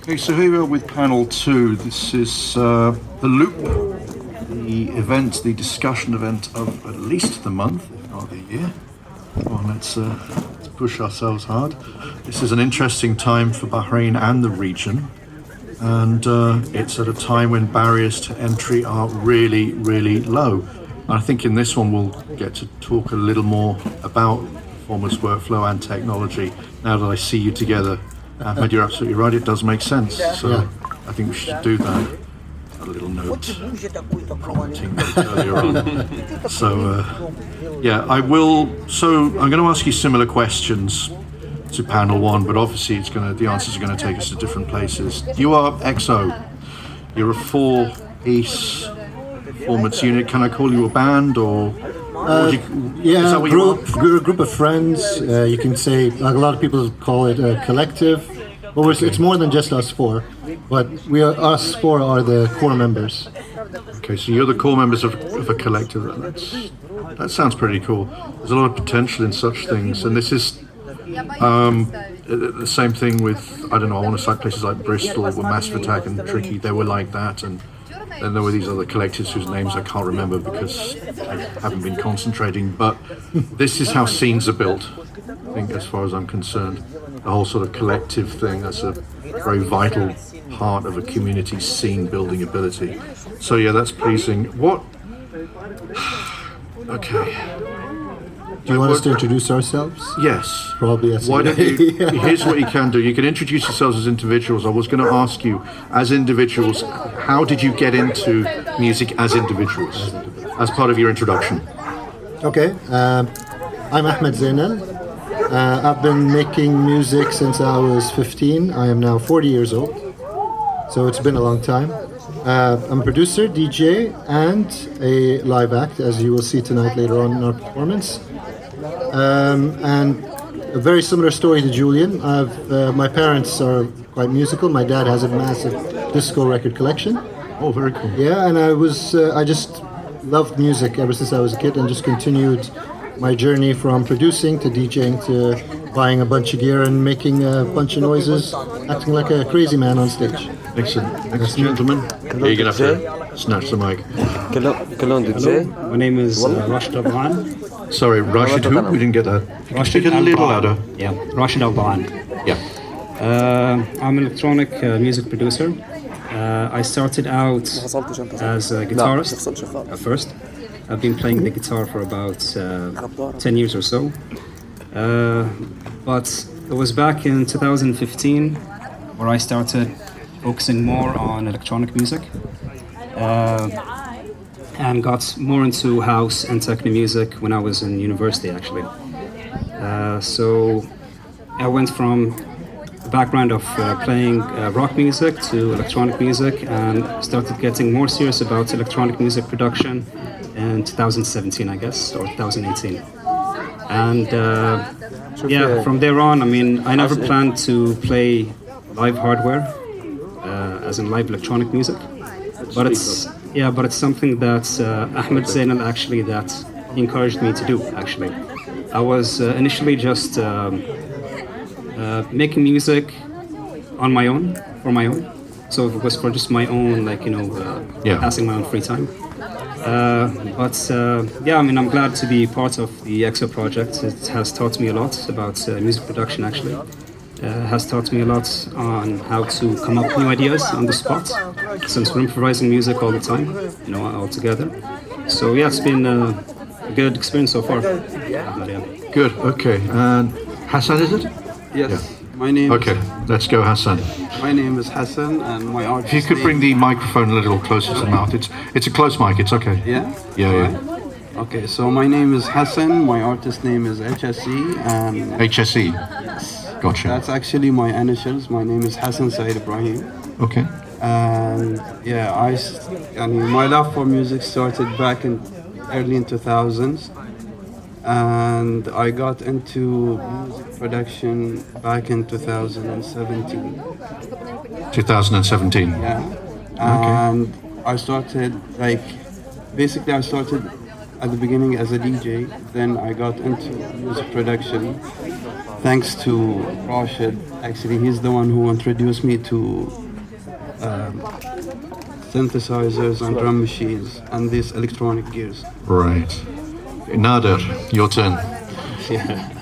Okay, so here we are with panel 2. This is the Loop, the event, the discussion event of at least the month, if not the year. Come on, let's push ourselves hard. This is an interesting time for Bahrain and the region, and it's at a time when barriers to entry are really, really low. And I think in this one we'll get to talk a little more about performance workflow and technology. Now that I see you together, Ahmed, you're absolutely right, it does make sense. So yeah. I think we should do that. A little note commenting earlier on. So, yeah, I will. So I'm going to ask you similar questions to panel 1, but obviously the answers are going to take us to different places. You are XO. You're a 4-piece performance unit. Can I call you a band or? Yeah, a group of friends. You can say, like a lot of people call it a collective. But it's more than just us 4. But us 4 are the core members. Okay, so you're the core members of a collective. That sounds pretty cool. There's a lot of potential in such things, and this is the same thing with, I don't know, I want to cite places like Bristol, where Massive Attack and Tricky, they were like that, and then there were these other collectives whose names I can't remember because I haven't been concentrating, but this is how scenes are built, I think, as far as I'm concerned. The whole sort of collective thing, that's a very vital part of a community's scene building ability. So yeah, that's pleasing. What? Okay. Do you want us to introduce ourselves? Yes. Probably. Yes. Why don't you? Here's what you can do. You can introduce yourselves as individuals. I was going to ask you, as individuals, how did you get into music as individuals, as part of your introduction? Okay. I'm Ahmed Zainal. I've been making music since I was 15. I am now 40 years old, so it's been a long time. I'm a producer, DJ, and a live act, as you will see tonight later on in our performance. And a very similar story to Julian. My parents are quite musical. My dad has a massive disco record collection. Oh, very cool. Yeah, and I just loved music ever since I was a kid, and just continued my journey from producing to DJing to buying a bunch of gear and making a bunch of noises, acting like a crazy man on stage. Excellent. Next gentleman. You're going to have to snatch the mic. Hello, my name is Rashid Al-Bahan. Sorry, Rashid who? We didn't get that. Rashid a little louder. Yeah, Rashid Al-Bahan. Yeah. I'm an electronic music producer. I started out as a guitarist at first. I've been playing the guitar for about 10 years or so. But it was back in 2015 where I started focusing more on electronic music and got more into house and techno music when I was in university, actually. So I went from a background of playing rock music to electronic music and started getting more serious about electronic music production in 2017, I guess, or 2018. And from there on, I mean, I never planned to play live hardware, as in live electronic music. But it's something that Ahmed Zainal actually that encouraged me to do. Actually, I was initially just making music on my own, for my own. So it was for just my own, passing my own free time. I mean, I'm glad to be part of the EXO project. It has taught me a lot about music production, actually. Has taught me a lot on how to come up with new ideas on the spot, since we're improvising music all the time, all together. So yeah, it's been a good experience so far. Good, okay. And Hassan, is it? Yes. Yeah. My name. Okay, let's go, Hassan. My name is Hassan, and my artist. If you could bring the microphone a little closer to the mouth, it's a close mic. It's okay. Yeah. Yeah. Okay, so my name is Hassan. My artist name is HSE, and HSE. yes, Gotcha. that's actually my initials. My name is Hassan Said Ibrahim. Okay. And yeah, I mean, my love for music started back in early in 2000s. And I got into music production back in 2017. 2017. Yeah. And I started basically I started at the beginning as a DJ, then I got into music production thanks to Rashid Actually, he's the one who introduced me to synthesizers and drum machines and these electronic gears. Right. Nader, your turn.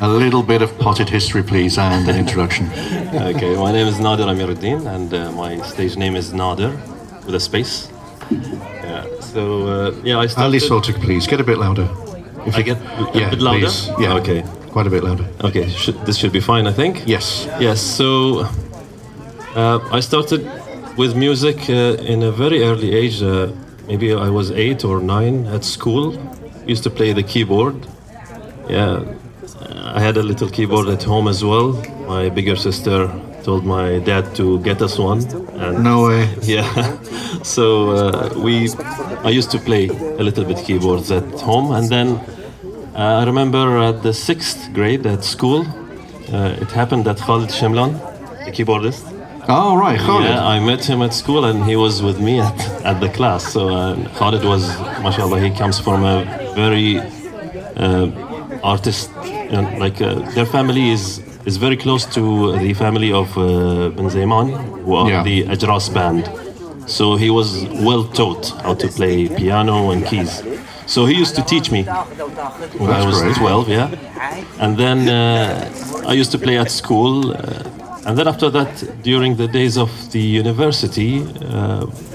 A little bit of potted history, please, and an introduction. Okay, my name is Nader Amiruddin, and my stage name is Nader with a space. Yeah. So I started. Ali Soltic, please get a bit louder. If I you- get a bit louder. Please. Yeah. Okay. Quite a bit louder. Okay. This should be fine, I think. Yes. Yes. So I started with music in a very early age. Maybe I was 8 or 9 at school. Used to play the keyboard. Yeah. I had a little keyboard at home as well. My bigger sister told my dad to get us one. And No way. yeah. So I used to play a little bit keyboards at home, and then I remember at the 6th grade at school, it happened that Khalid Shemlan, the keyboardist. Oh, right. Khalid. Yeah, I met him at school, and he was with me at the class. So Khalid was, mashallah, he comes from a very artist, their family is very close to the family of Ben Zayman, who are Yeah. the Ajras band. So he was well taught how to play piano and keys. So he used to teach me when I was great. 12, yeah. And then I used to play at school. And then after that, during the days of the university,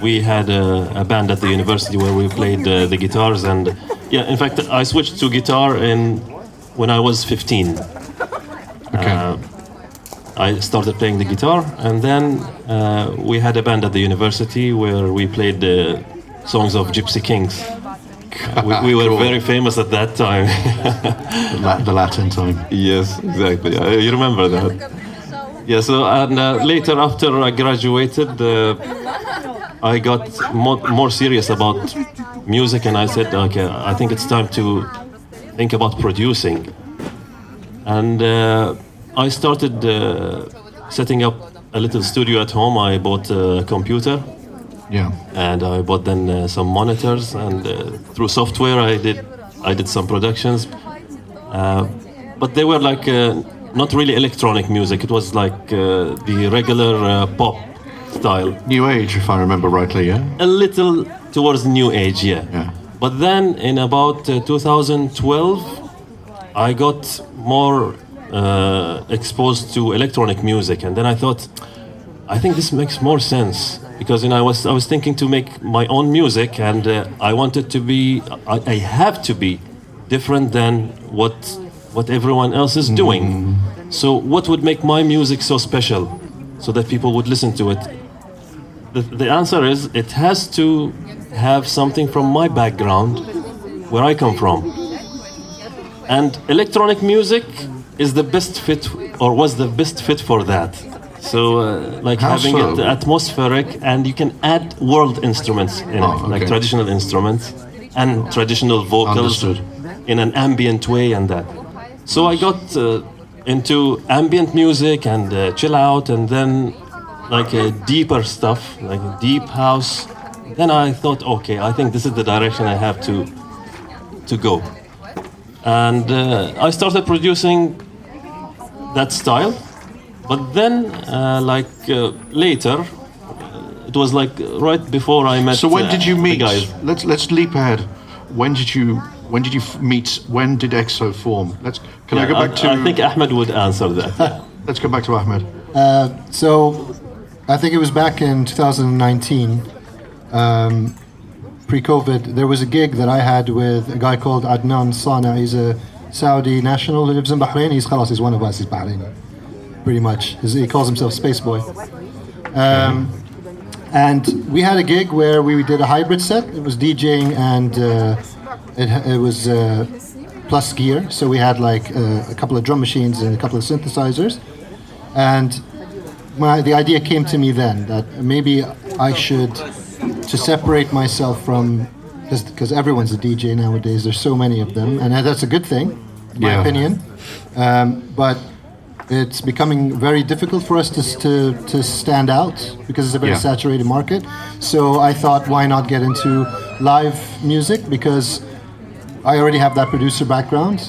we had a band at the university where we played the guitars. And yeah, in fact, I switched to guitar when I was 15. Okay. I started playing the guitar, and then we had a band at the university where we played the songs of Gypsy Kings. We were Cool. very famous at that time. The Latin time. Yes, exactly. You remember that? Yeah. So and later, after I graduated, I got more serious about music, and I said, okay, I think it's time to think about producing. And I started setting up a little studio at home. I bought a computer, Yeah. and I bought then some monitors, and through software I did some productions, but they were like not really electronic music. It was like the regular pop style, New Age, if I remember rightly, yeah? a little towards new age, yeah. Yeah. But then in about 2012, I got more exposed to electronic music, and then I thought, I think this makes more sense, because I was thinking to make my own music, and I wanted to be, I have to be different than what everyone else is doing. So what would make my music so special, so that people would listen to it? The answer is, it has to have something from my background, where I come from. And electronic music is the best fit, or was the best fit for that. So, like How having so? it atmospheric, and you can add world instruments in Oh, it, like okay. traditional instruments and traditional vocals Understood. in an ambient way, and that. So I got into ambient music and chill out, and then like deeper stuff, like deep house. Then I thought, okay, I think this is the direction I have to go. And I started producing that style, but then later, it was like right before I met. So when did you the meet? guys. Let's leap ahead. When did you meet? When did EXO form? Can I go back to? I think Ahmed would answer that. Yeah. Let's go back to Ahmed. So, I think it was back in 2019, pre-COVID. There was a gig that I had with a guy called Adnan Sana. He's a Saudi national who lives in Bahrain. He's one of us. He's Bahraini, pretty much. He calls himself Space Boy. And we had a gig where we did a hybrid set. It was DJing and it was plus gear. So we had like a couple of drum machines and a couple of synthesizers. And the idea came to me then that maybe I should, to separate myself from, because everyone's a DJ nowadays, there's so many of them, and that's a good thing, in my Yeah. opinion. But it's becoming very difficult for us to stand out because it's a very Yeah. saturated market. So I thought, why not get into live music? Because I already have that producer background,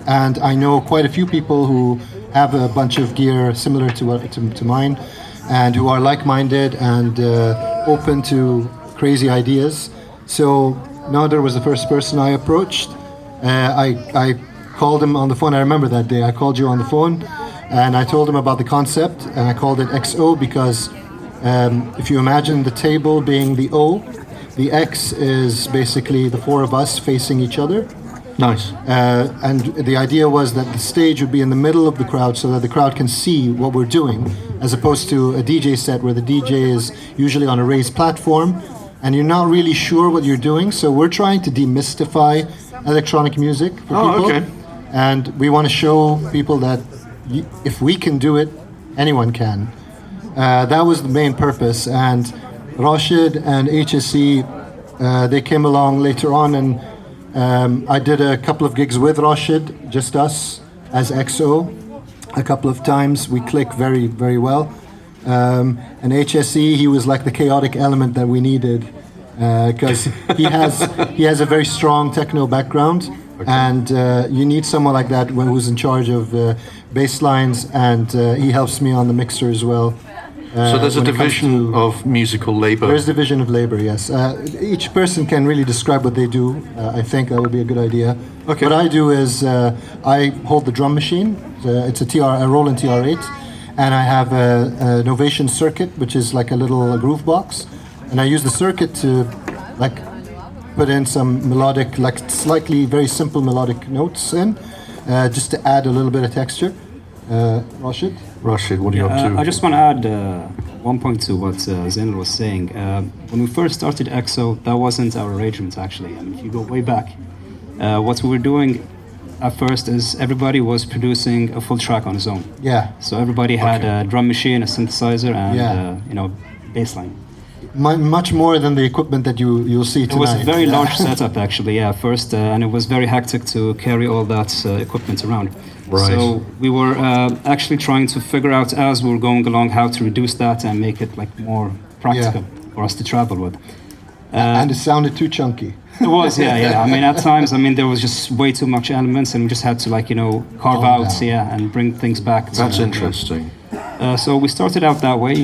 and I know quite a few people who have a bunch of gear similar to mine, and who are like-minded and open to crazy ideas. So Nader was the first person I approached. I called him on the phone. I remember that day. I called you on the phone, and I told him about the concept, and I called it XO because if you imagine the table being the O, the X is basically the four of us facing each other. Nice. And the idea was that the stage would be in the middle of the crowd so that the crowd can see what we're doing, as opposed to a DJ set where the DJ is usually on a raised platform and you're not really sure what you're doing. So we're trying to demystify electronic music for people. Okay. And we want to show people that if we can do it, anyone can. That was the main purpose. And Rashid and HSE, they came along later on, and I did a couple of gigs with Rashid, just us as XO. A couple of times we click very, very well. And HSE, he was like the chaotic element that we needed, because he has a very strong techno background, and you need someone like that who's in charge of bass lines, and he helps me on the mixer as well. So there's a division of musical labor. There's division of labor, yes. Each person can really describe what they do. I think that would be a good idea. Okay. What I do is I hold the drum machine. It's a Roland TR8, and I have an Novation circuit, which is like a little groove box, and I use the circuit to like put in some melodic, like slightly very simple melodic notes in, just to add a little bit of texture. Rashid, what are you up to? I just want to add one point to what Zainal was saying. When we first started EXO, that wasn't our arrangement actually. I mean, if you go way back, what we were doing at first is everybody was producing a full track on his own. Yeah. So everybody had a drum machine, a synthesizer, and bass line. Much more than the equipment that you'll see tonight. It was a very large setup actually, first, and it was very hectic to carry all that equipment around. Right. So we were actually trying to figure out as we were going along how to reduce that and make it like more practical for us to travel with. And it sounded too chunky. It was, I mean, at times, there was just way too much elements, and we just had to carve out, and bring things back. That's interesting. So we started out that way,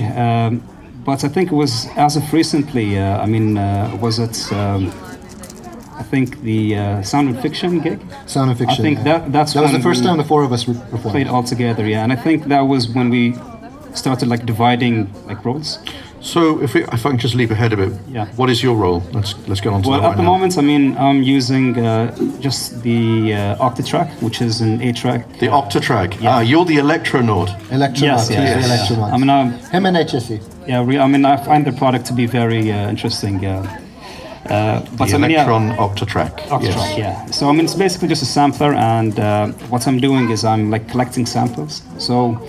but I think it was as of recently. Was it? I think the Sound and Fiction gig. Sound and Fiction. I think that was the first time the four of us performed. Played all together, and I think that was when we started dividing roles. So if I can just leap ahead a bit, what is your role? Let's get on to that. Well, at the moment, I'm using just the Octatrack, which is an 8-track. The Octatrack. Yeah. You're the Electronaut. Yes. The Electronaut. Him and HSE. Yeah, I find the product to be very interesting. But Electron Octatrack. Octatrack, yeah. So it's basically just a sampler, and what I'm doing is I'm collecting samples. So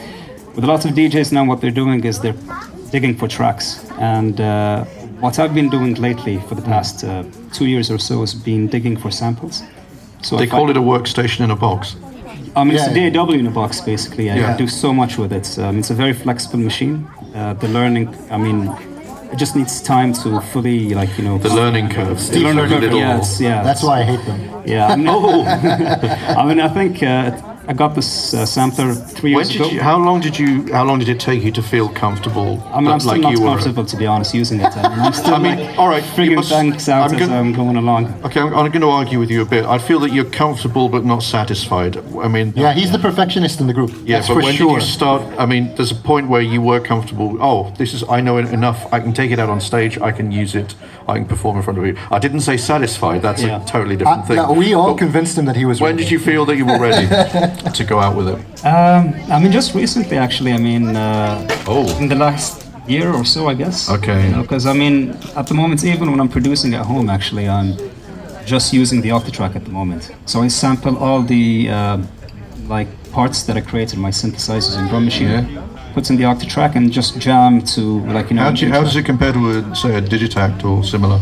with a lot of DJs now, what they're doing is they're digging for tracks, and what I've been doing lately for the past 2 years or so has been digging for samples. So they call it a workstation in a box. It's a DAW in a box, basically. You can do so much with it. It's a very flexible machine. The learning, it just needs time to fully, the learning curve. The learning curve, yes. That's why I hate them. Yeah. I think I got this sampler 3 years ago. How long did it take you to feel comfortable? I'm still not comfortable, to be honest, using it. I'm still all right, figuring things out as I'm going along. Okay, I'm going to argue with you a bit. I feel that you're comfortable but not satisfied. He's the perfectionist in the group. Yeah, but when did you start? There's a point where you were comfortable. Oh, I know it enough. I can take it out on stage. I can use it. I can perform in front of you. I didn't say satisfied. That's a totally different thing. No, we all convinced him that he was ready. When did you feel that you were ready to go out with it? Just recently, actually. In the last year or so, I guess. Okay. Because at the moment, even when I'm producing at home, actually, I'm just using the Octatrack at the moment. So I sample all the parts that I created in my synthesizers and drum machine. Put in the Octatrack and just jam to How does it compare to say a Digitact or similar?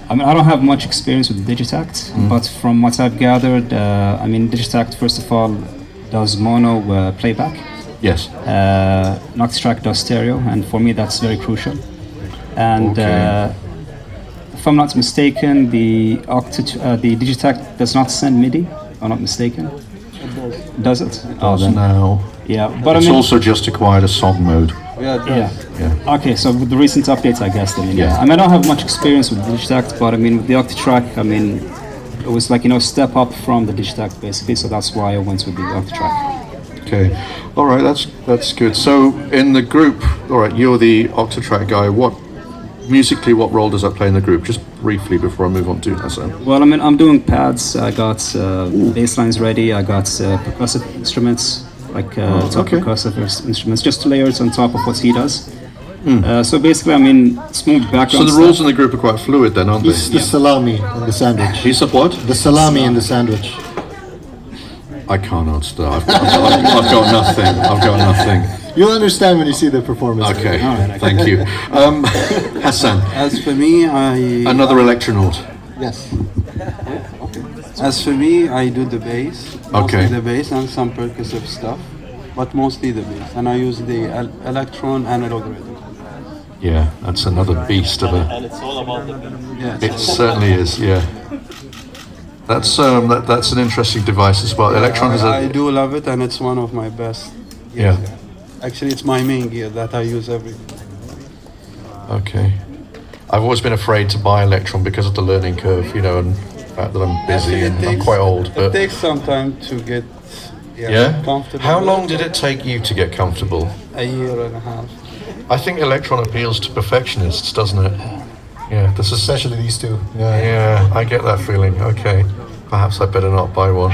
I don't have much experience with Digitact, but from what I've gathered, Digitact first of all does mono playback. Yes. Octatrack does stereo, and for me that's very crucial. And if I'm not mistaken, the Digitact does not send MIDI. If I'm not mistaken. Does it? Does now. Yeah, but It's I mean, also just acquired a song mode. Yeah, it yeah. does. Okay, so with the recent updates, I guess. I mean, Yeah. I mean, I don't have much experience with Digitact, but I mean, with the Octatrack, I mean, it was like step up from the Digitact basically. So that's why I went with the Octatrack. Okay, all right, that's good. So in the group, all right, you're the Octatrack guy. What musically, what role does that play in the group? Just briefly before I move on to Hassan. Well, I mean, I'm doing pads. I got bass lines ready. I got percussive instruments, like top okay. percussive instruments, just layers on top of what he does. So basically, I mean, smooth background. So the stuff. roles in the group are quite fluid then, aren't He's they? the salami in the sandwich. He's a what? The salami in the sandwich. I can't answer that. I've got nothing. I've got nothing. You'll understand when you see the performance. Okay, thank you. Hassan, As for me, another electronaut. Yes. I do the bass. Okay. Mostly the bass and some percussive stuff, but mostly the bass. And I use the electron analog rhythm. Yeah, that's another beast of a. And it's all about the Yes. It certainly is. Yeah. That's an interesting device as well. Electron is I a. do love it, and it's one of my best. Yeah. Actually, it's my main gear that I use every day. Okay. I've always been afraid to buy Electron because of the learning curve, and the fact that I'm busy Actually, and I'm quite old. It But takes some time to get yeah. comfortable. How with long it. did it take you to get comfortable? A year and a half. I think Electron appeals to perfectionists, doesn't it? Yeah. This is. Especially these two. Yeah. Yeah, I get that feeling. Okay. Perhaps I better not buy one.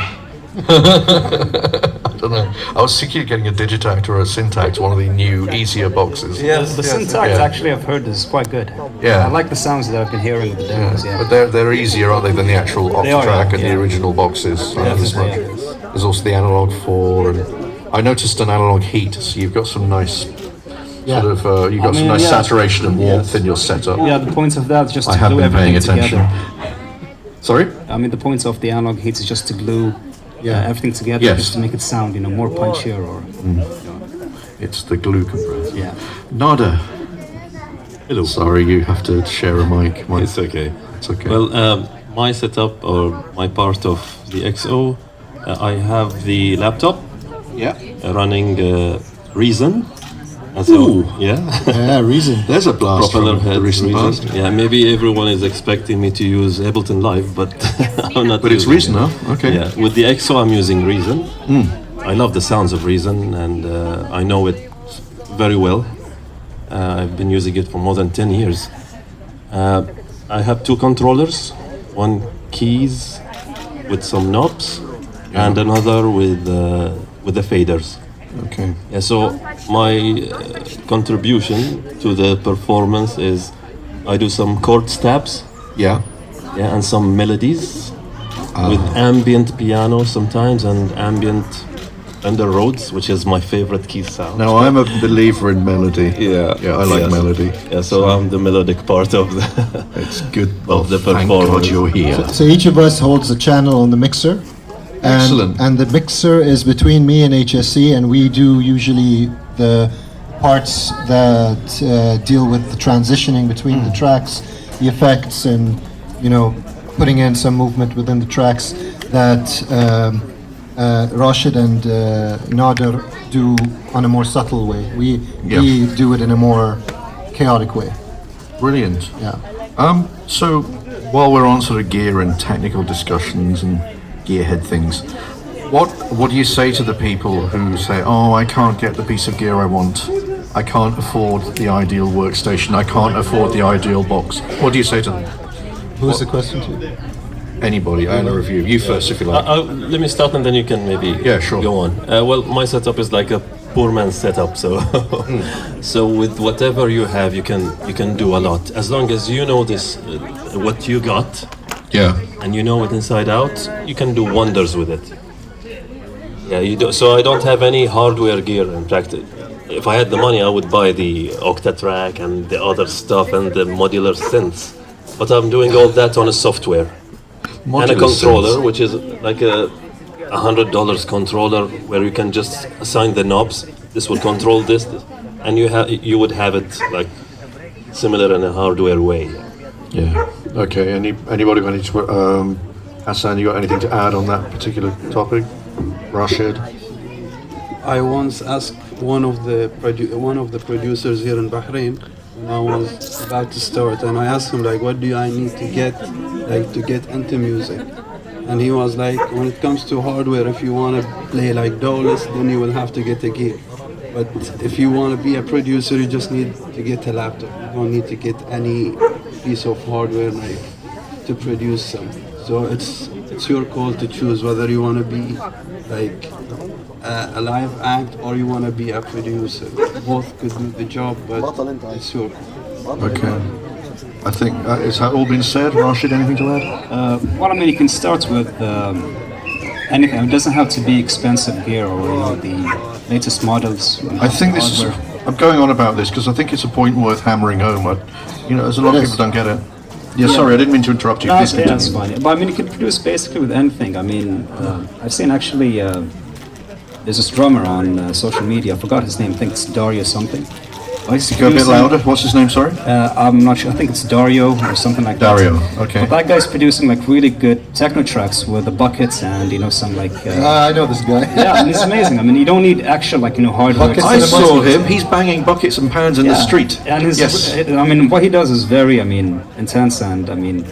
I don't know. I was thinking of getting a Digitact or a Syntax, one of the new, easier boxes. Yes, The yes, syntax yeah. actually I've heard is quite good. Yeah. I like the sounds that I've been hearing with the demos. Yeah. But they're easier, aren't they, than the actual They are, Octatrack and the yeah. original boxes? I know there's, Definitely, there's also the analog 4, and I noticed an analog heat, so you've got some nice Yeah. sort of you've got some mean, nice yeah. saturation and warmth in your setup. Yeah, the points of that is just I to have glue been paying everything attention. together. Sorry? I mean, the points of the analog heats is just to glue everything together, Yes. just to make it sound, more punchier or. It's the glue compressor. Yeah. Nada. Hello. Sorry, you have to share a mic. It's okay. It's okay. Well, my setup or my part of the XO, I have the laptop yeah. running Reason. And Ooh. yeah. Yeah, reason. There's a blast Propeller from the head recent Reason. past. Yeah, maybe everyone is expecting me to use Ableton Live, but I'm not. But it's using Reason, it. huh? Okay. Yeah, with the XO, I'm using Reason. I love the sounds of Reason, and I know it very well. I've been using it for more than 10 years. I have two controllers, one keys with some knobs, and another with the faders. Okay. Yeah, so my contribution to the performance is I do some chord stabs, Yeah. yeah, and some melodies with ambient piano sometimes and ambient under Rhodes, which is my favorite key sound. Now, I'm a believer in melody. Yeah, Yeah, I like yes. melody. Yeah, so I'm the melodic part of the It's good. of the Thank God performance. you're here. So each of us holds a channel on the mixer. And, Excellent. And the mixer is between me and HSC, and we do usually the parts that deal with the transitioning between the tracks, the effects, and putting in some movement within the tracks that Rashid and Nader do on a more subtle way. We do it in a more chaotic way. Brilliant. Yeah. So, while we're on sort of gear and technical discussions and gearhead things, what do you say to the people who say, "Oh, I can't get the piece of gear I want. I can't afford the ideal workstation. I can't afford the ideal box." What do you say to them? Who's the question to? Anybody, I a review. You first, if you like. Let me start and then you can maybe Sure. go on. Well, my setup is like a poor man's setup, so so with whatever you have, you can do a lot as long as you know this what you got Yeah. and you know it inside out. You can do wonders with it. Yeah, you do. So I don't have any hardware gear in practice. If I had the money, I would buy the Octatrack and the other stuff and the modular synths. But I'm doing all that on a software. And a Modular controller, synths. which is like a $100 controller where you can just assign the knobs. This will control this, and you would have it like similar in a hardware way. Yeah. Okay. Anybody got any? Hassan, you got anything to add on that particular topic? Rashid. I once asked one of the producers here in Bahrain when I was about to start, and I asked him like, what do I need to get into music? And he was like, when it comes to hardware, if you want to play like Dawes, then you will have to get a gig. But if you want to be a producer, you just need to get a laptop. You don't need to get any piece of hardware like to produce something. So it's your call to choose whether you want to be like a live act or you want to be a producer. Both could do the job, but it's your call. Okay. I think has that all been said? Rashid, anything to add? Well, I mean, you can start with anything. It doesn't have to be expensive gear or the latest models. I think this is. I'm going on about this because I think it's a point worth hammering home. There's a lot of people don't get it. Yeah, sorry, I didn't mean to interrupt you. Please continue. That's fine. But I mean, you can produce basically with anything. I mean, I've seen actually. There's this drummer on social media. I forgot his name. I think it's Dario something. Go a bit louder. What's his name? Sorry. I'm not sure. I think it's Dario or something like that. Dario. Okay. But that guy's producing like really good techno tracks with the buckets and some like. I know this guy. Yeah, and it's amazing. I mean, you don't need actual hardware. Buckets I saw him. He's banging buckets and pans in the street. And yes. I mean, what he does is very, intense, and I mean,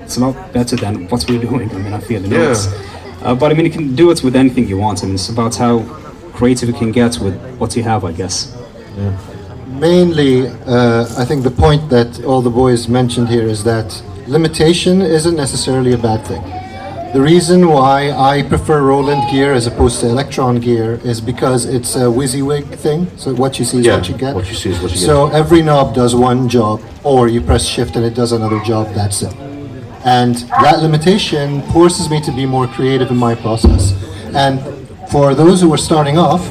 it's a lot better than what we're doing. I mean, I feel. But I mean, you can do it with anything you want. I mean, it's about how creative you can get with what you have, I guess. Yeah. Mainly, I think the point that all the boys mentioned here is that limitation isn't necessarily a bad thing. The reason why I prefer Roland gear as opposed to Electron gear is because it's a WYSIWYG thing. So what you see is what you get. What you see is what you get. So every knob does one job, or you press shift and it does another job, that's it. And that limitation forces me to be more creative in my process. And for those who are starting off,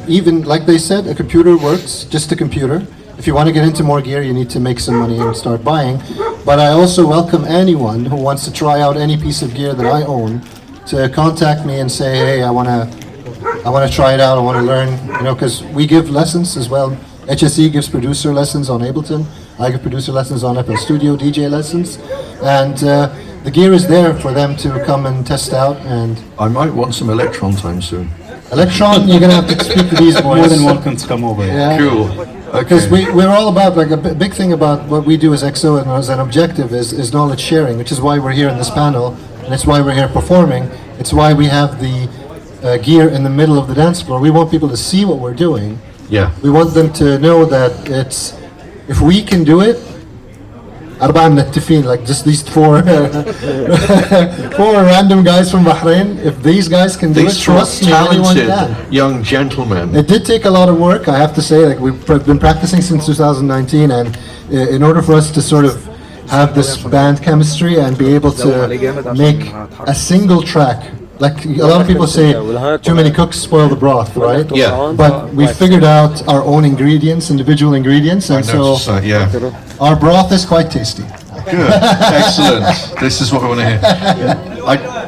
even like they said, a computer works, just a computer. If you want to get into more gear, you need to make some money and start buying. But I also welcome anyone who wants to try out any piece of gear that I own to contact me and say, hey, I want to try it out, I want to learn, because we give lessons as well. HSE gives producer lessons on Ableton. I give producer lessons on FL Studio, DJ lessons. And the gear is there for them to come and test out. And I might want some Electron time soon. Electron, you're going to have to speak to these boys. More than welcome to come over. Yeah. Cool. Because we're all about, like, a big thing about what we do as EXO and as an objective is knowledge sharing, which is why we're here in this panel, and it's why we're here performing. It's why we have the gear in the middle of the dance floor. We want people to see what we're doing. Yeah. We want them to know that if we can do it, أربعة منتفين, like just these four random guys from Bahrain. If these guys can do it, trust me, anyone can. Young gentlemen. It did take a lot of work, I have to say. Like, we've been practicing since 2019, and in order for us to sort of have this band chemistry and be able to make a single track. Like, a lot of people say, too many cooks spoil the broth, right? Yeah. But we figured out our own ingredients, individual ingredients, and so our broth is quite tasty. Good, excellent. This is what we want to hear.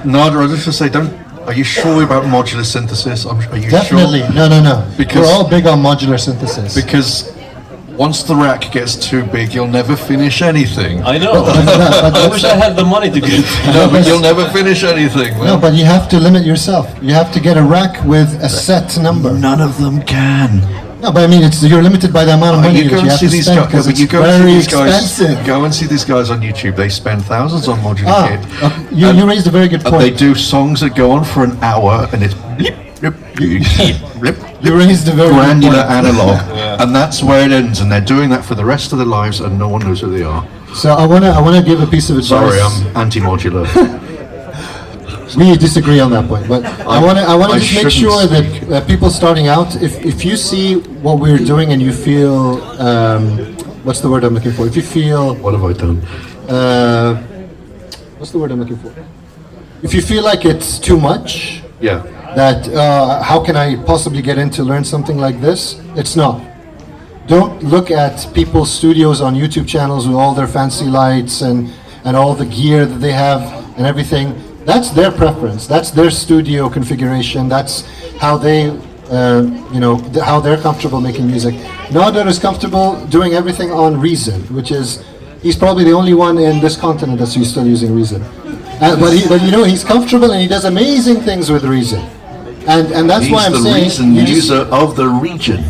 Nader, I was just going to say, are you sure about modular synthesis? Are you Definitely. sure? No. Because we're all big on modular synthesis. Because once the rack gets too big, you'll never finish anything. I know. I wish I had the money to get. No, but you'll never finish anything. No, but you have to limit yourself. You have to get a rack with a set number. None of them can. No, but I mean, you're limited by the amount of money that you have to spend because it's very expensive. Go and see these guys on YouTube. They spend thousands on modular kit. You raised a very good point. They do songs that go on for an hour, and it's blip, blip, blip, you raised a very granular analog, and that's where it ends. And they're doing that for the rest of their lives, and no one knows who they are. So I wanna give a piece of advice. Sorry, I'm anti-modular. We disagree on that point, but I want to just make sure that people starting out, if you see what we're doing and you feel, what's the word I'm looking for? If you feel, what have I done? What's the word I'm looking for? If you feel like it's too much, that how can I possibly get in to learn something like this? It's not. Don't look at people's studios on YouTube channels with all their fancy lights and all the gear that they have and everything. That's their preference. That's their studio configuration. That's how they, how they're comfortable making music. Nader is comfortable doing everything on Reason, which is, he's probably the only one in this continent that's still using Reason. But he's comfortable and he does amazing things with Reason. And that's He's why I'm the saying reason you just- user of the region.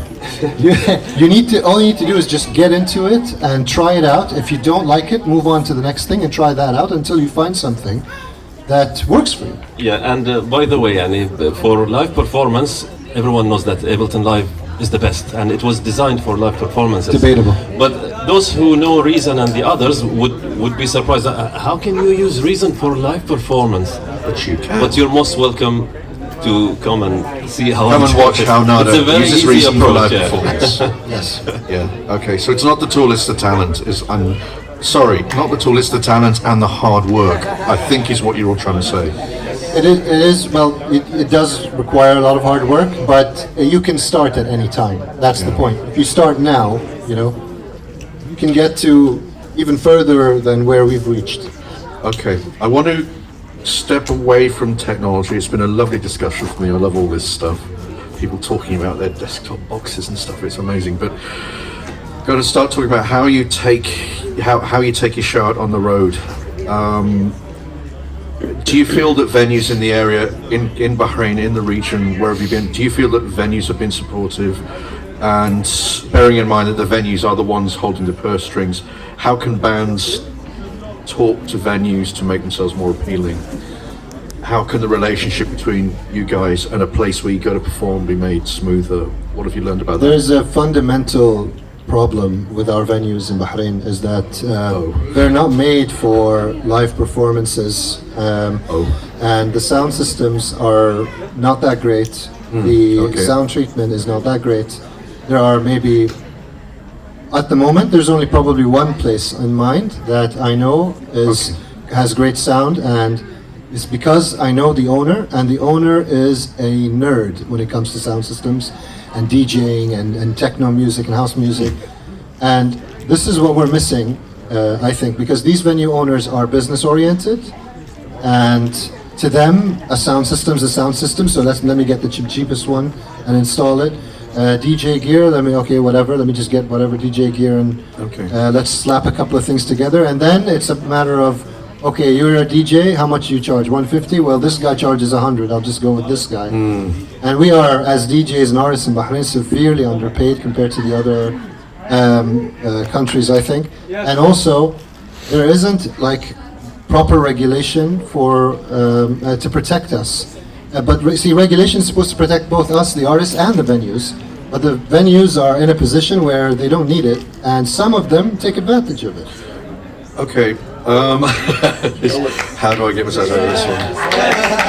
you need to, all you need to do is just get into it and try it out. If you don't like it, move on to the next thing and try that out until you find something that works for you. Yeah, and by the way, yani, for live performance, everyone knows that Ableton Live is the best, and it was designed for live performances. Debatable. But those who know Reason and the others would be surprised. How can you use Reason for live performance? But you can. But you're most welcome to come and see how. Come and watch how Nada It's a very uses easy Reason for approach, live yeah. performance. Yes. Yeah. Okay. So it's not the tool; it's the talent. I'm sorry, not the tool; it's the talent and the hard work. I think is what you're all trying to say. It is well, it does require a lot of hard work, but you can start at any time. That's the point. If you start now, you can get to even further than where we've reached. Okay. I want to step away from technology. It's been a lovely discussion for me. I love all this stuff. People talking about their desktop boxes and stuff. It's amazing. But got to start talking about how you take your show out on the road. Do you feel that venues in the area, in Bahrain, in the region, where have you been? Do you feel that venues have been supportive? And bearing in mind that the venues are the ones holding the purse strings, how can bands talk to venues to make themselves more appealing? How can the relationship between you guys and a place where you go to perform be made smoother? What have you learned about that? There's a fundamental problem with our venues in Bahrain is that they're not made for live performances, and the sound systems are not that great. The sound treatment is not that great. There are maybe, at the moment, there's only probably one place in mind that I know has great sound, and it's because I know the owner, and the owner is a nerd when it comes to sound systems and DJing and techno music and house music. And this is what we're missing, I think, because these venue owners are business oriented, and to them a sound system is a sound system, so let me get the cheapest one and install it. DJ gear, let me just get whatever DJ gear and let's slap a couple of things together, and then it's a matter of, okay, you're a DJ, how much do you charge? 150? Well, this guy charges 100, I'll just go with this guy. And we are, as DJs and artists in Bahrain, severely underpaid compared to the other countries, I think. And also, there isn't like proper regulation for to protect us. But see, regulation is supposed to protect both us, the artists, and the venues. But the venues are in a position where they don't need it, and some of them take advantage of it. Okay. How do I get myself out of this one?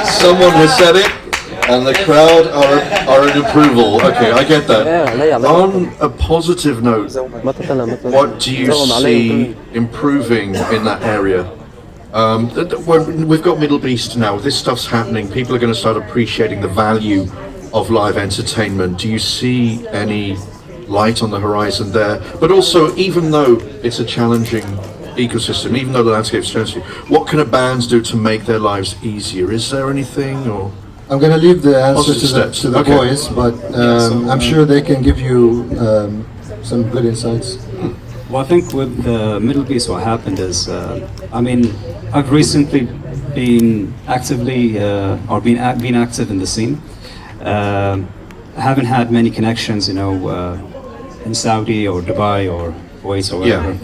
Someone has said it, and the crowd are in approval. Okay, I get that. On a positive note, what do you see improving in that area? We've got Middle East now. This stuff's happening. People are going to start appreciating the value of live entertainment. Do you see any light on the horizon there? But also, even though it's a challenging ecosystem, even though the landscape's changing, what can bands do to make their lives easier? Is there anything, or? I'm going to leave the answer to the Okay. boys, but I'm sure they can give you some good insights. Well, I think with the Middle East, what happened is, I've recently been actively been active in the scene. I haven't had many connections, in Saudi or Dubai or Kuwait or whatever.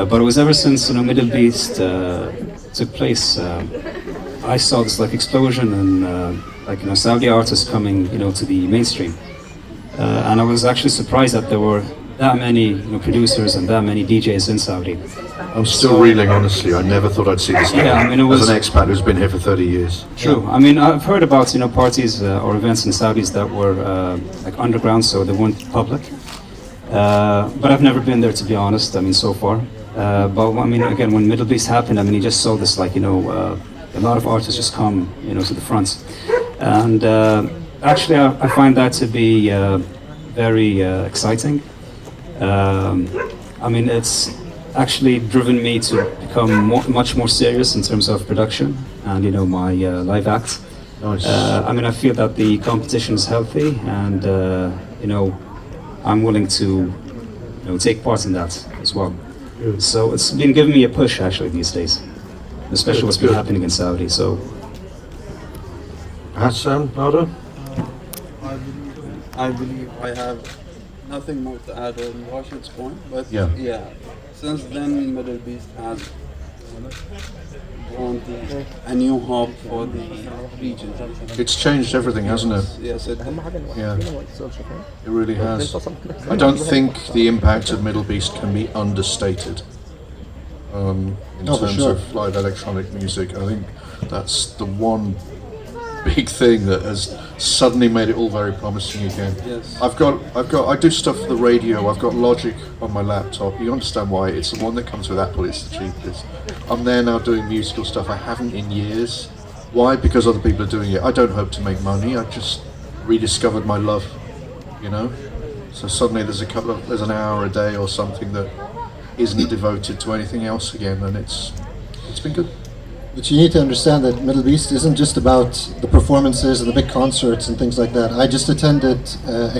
But it was ever since Middle East took place, I saw this explosion and Saudi artists coming to the mainstream, and I was actually surprised that there were that many producers and that many DJs in Saudi. I'm still reeling, honestly. I never thought I'd see this now. It was as an expat who's been here for 30 years. True. I've heard about parties or events in Saudis that were underground, so they weren't public. But I've never been there, to be honest. So far. But again, when Middle East happened, you just saw this a lot of artists just come to the front, and actually I find that to be very exciting. It's actually driven me to become much more serious in terms of production and my live act. Nice. I feel that the competition is healthy, and I'm willing to take part in that as well. So it's been giving me a push actually these days, especially what's been happening in Saudi. So Hassan, Nada? I believe I have nothing more to add on Rashid's point, but Yeah. since then Middle East has grown a new hub for the region. It's changed everything, hasn't it? Yes, it did. Yeah, it really has. I don't think the impact of Middle Beast can be understated in Oh, for terms sure. of live electronic music. I think that's the one big thing that has suddenly made it all very promising again. Yes. I do stuff for the radio. I've got Logic on my laptop. You understand why? It's the one that comes with Apple. It's the cheapest. I'm there now doing musical stuff I haven't in years. Why? Because other people are doing it. I don't hope to make money. I just rediscovered my love, you know. So suddenly there's an hour a day or something that isn't devoted to anything else again, and it's been good. But you need to understand that Middle East isn't just about the performances and the big concerts and things like that. I just attended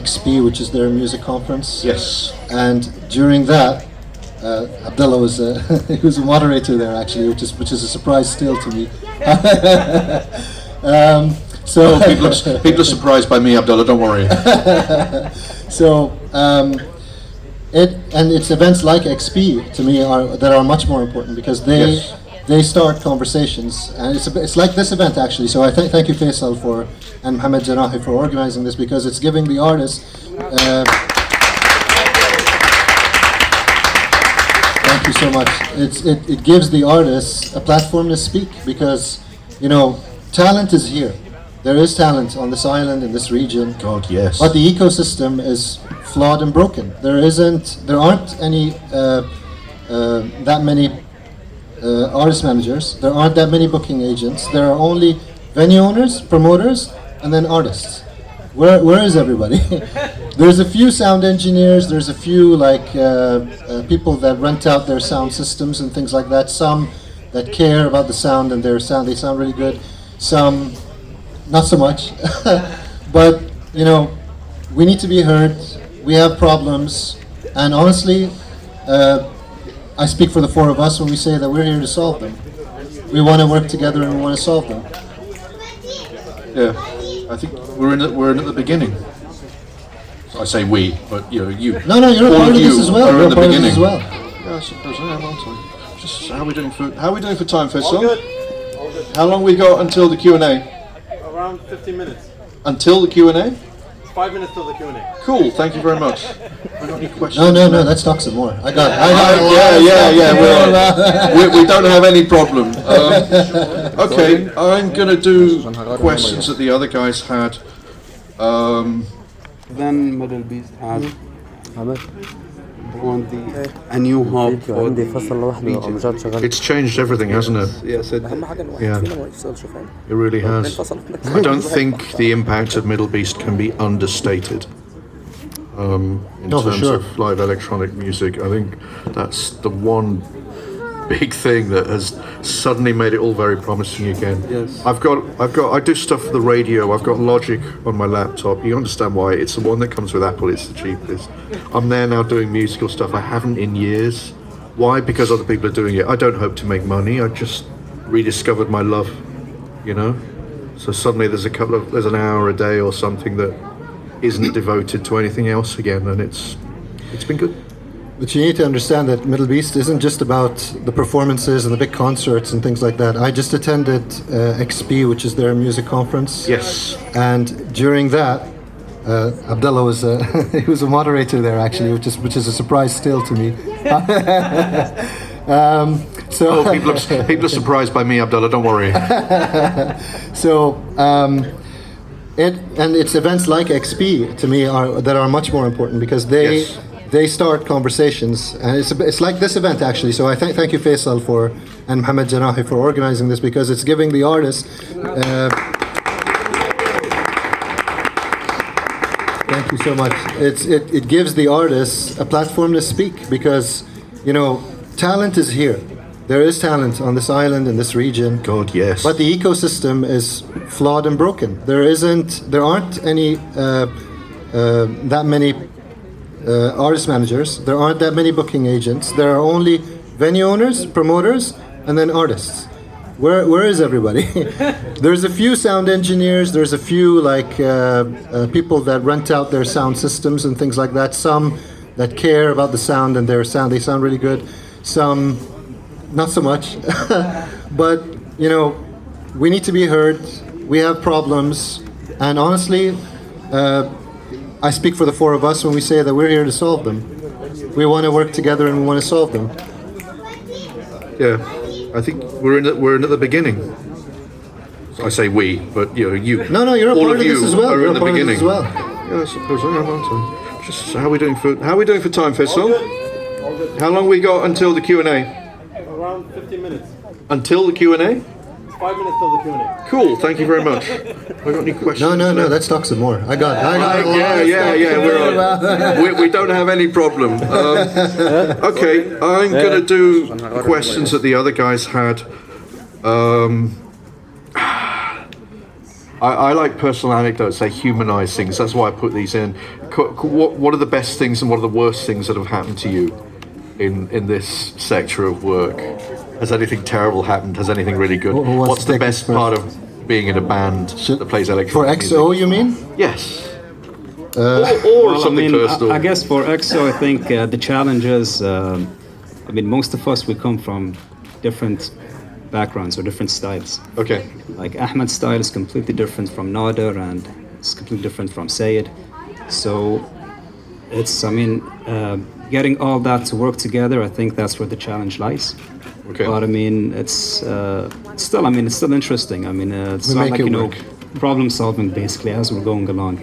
XP, which is their music conference. Yes. And during that, Abdullah was he was a moderator there actually, which is a surprise still to me. So People are surprised by me, Abdullah. Don't worry. so it's events like XP to me that are much more important because Yes. they start conversations, and it's like this event actually. So I thank you Faisal and Mohammed Janahi for organizing this because it's giving the artists. Thank you so much. It gives the artists a platform to speak because talent is here. There is talent on this island, in this region. God, yes. But the ecosystem is flawed and broken. There aren't any that many artist managers. There aren't that many booking agents. There are only venue owners, promoters, and then artists. Where is everybody? There's a few sound engineers. There's a few people that rent out their sound systems and things like that. Some that care about the sound and their sound. They sound really good. Some not so much. But we need to be heard. We have problems, and honestly, I speak for the four of us when we say that we're here to solve them. We want to work together and we want to solve them. Yeah, I think we're in at the beginning. I say we, but you. No, you're a all part of this you as well. are You're in a the part of this beginning. as well. Yeah, I suppose I am, aren't I? Just how are we doing for time, Faisal? All good. How long we got until the Q&A? Around 15 minutes. Until the Q&A? 5 minutes till the Q&A. Cool. Thank you very much. I got any questions? No, let's talk some more. I got We don't have any problem. Okay, I'm gonna do questions that the other guys had. Then Middle East has grown a new hub for the region. It's changed everything, hasn't it? Yes, it did. Yeah, it really has. I don't think the impact of Middle Beast can be understated in No, for terms sure. of live electronic music. I think that's the one big thing that has suddenly made it all very promising again. Yes. I do stuff for the radio. I've got Logic on my laptop. You understand why? It's the one that comes with Apple. It's the cheapest. I'm there now doing musical stuff I haven't in years. Why? Because other people are doing it. I don't hope to make money. I just rediscovered my love, So suddenly there's an hour a day or something that isn't devoted to anything else again, and it's been good. But you need to understand that Middle East isn't just about the performances and the big concerts and things like that. I just attended XP, which is their music conference. Yes. And during that, Abdullah was he was a moderator there actually, which is a surprise still to me. People are surprised by me, Abdullah. Don't worry. So it's events like XP to me that are much more important because Yes. they start conversations, and it's like this event actually. So I thank you Faisal and Mohammed Janahi for organizing this because it's giving the artists. Thank you so much. It gives the artists a platform to speak because talent is here. There is talent on this island, in this region. God, yes. But the ecosystem is flawed and broken. There aren't any that many artist managers. There aren't that many booking agents. There are only venue owners, promoters, and then artists. Where is everybody? There's a few sound engineers. There's a few people that rent out their sound systems and things like that. Some that care about the sound and their sound. They sound really good. Some not so much. But we need to be heard. We have problems, and honestly, I speak for the four of us when we say that we're here to solve them. We want to work together and we want to solve them. Yeah, I think we're in at the beginning. I say we, but you. No, you're a all part of this as well. Are You're in a the part of beginning. this as well. Yeah, I suppose I am, aren't I? Just how are we doing for time, Faisal? All good. How long we got until the Q&A? Around 15 minutes. Until the Q&A? 5 minutes till the Q&A. Cool. Thank you very much. I got any questions? No. Let's talk some more. I got. Yeah. We don't have any problem. Okay, I'm going to do questions that the other guys had. I like personal anecdotes. They humanize things. That's why I put these in. What are the best things and what are the worst things that have happened to you in this sector of work? Has anything terrible happened? Has anything really good? What's the best part of being in a band that plays For electronic XO, music? you mean? Yes. Or something personal. I guess for EXO, I think the challenge is, most of us, we come from different backgrounds or different styles. Okay. Like Ahmed's style is completely different from Nader, and it's completely different from Sayed. So it's, getting all that to work together, I think that's where the challenge lies. Okay. But it's still interesting. It's We not make like, it work. problem solving basically as we're going along,